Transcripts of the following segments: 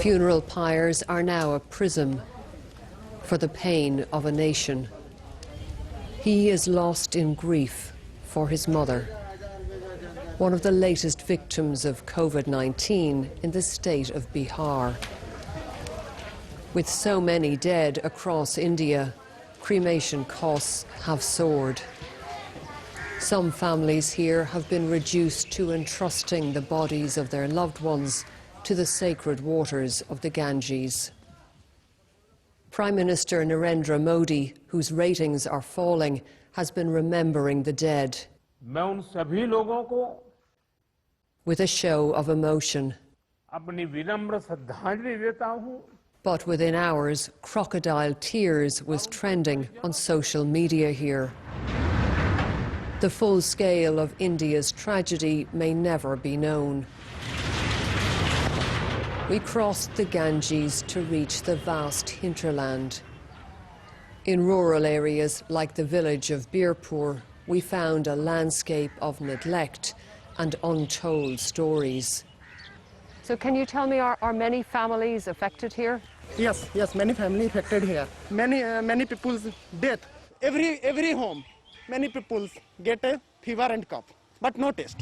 Funeral pyres are now a prism for the pain of a nation. He is lost in grief for his mother, one of the latest victims of COVID-19 in the state of Bihar. With so many dead across India, cremation costs have soared. Some families here have been reduced to entrusting the bodies of their loved ones to the sacred waters of the Ganges. Prime Minister Narendra Modi, whose ratings are falling, has been remembering the dead with a show of emotion. But within hours, crocodile tears was trending on social media here. The full scale of India's tragedy may never be known. We crossed the Ganges to reach the vast hinterland. In rural areas like the village of Birpur, we found a landscape of neglect and untold stories. So can you tell me, are many families affected here? Yes, many families affected here. Many people's death. Every home, many people get a fever and cough, but no test.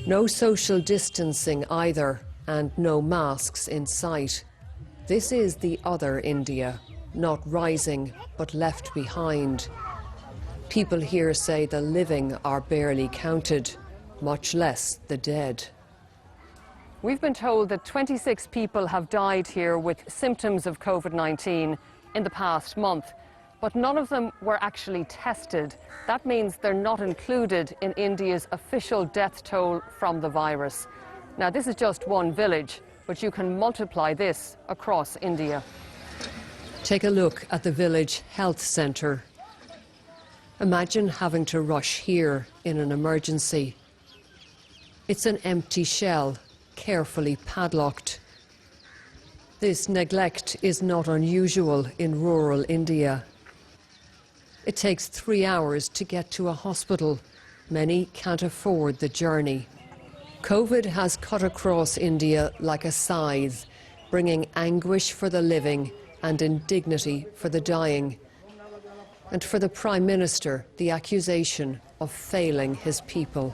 No social distancing either, and no masks in sight. This is the other India, not rising, but left behind. People here say the living are barely counted, much less the dead. We've been told that 26 people have died here with symptoms of COVID-19 in the past month, but none of them were actually tested. That means they're not included in India's official death toll from the virus. Now, this is just one village, but you can multiply this across India. Take a look at the village health centre. Imagine having to rush here in an emergency. It's an empty shell, carefully padlocked. This neglect is not unusual in rural India. It takes 3 hours to get to a hospital. Many can't afford the journey. COVID has cut across India like a scythe, bringing anguish for the living and indignity for the dying. And for the Prime Minister, the accusation of failing his people.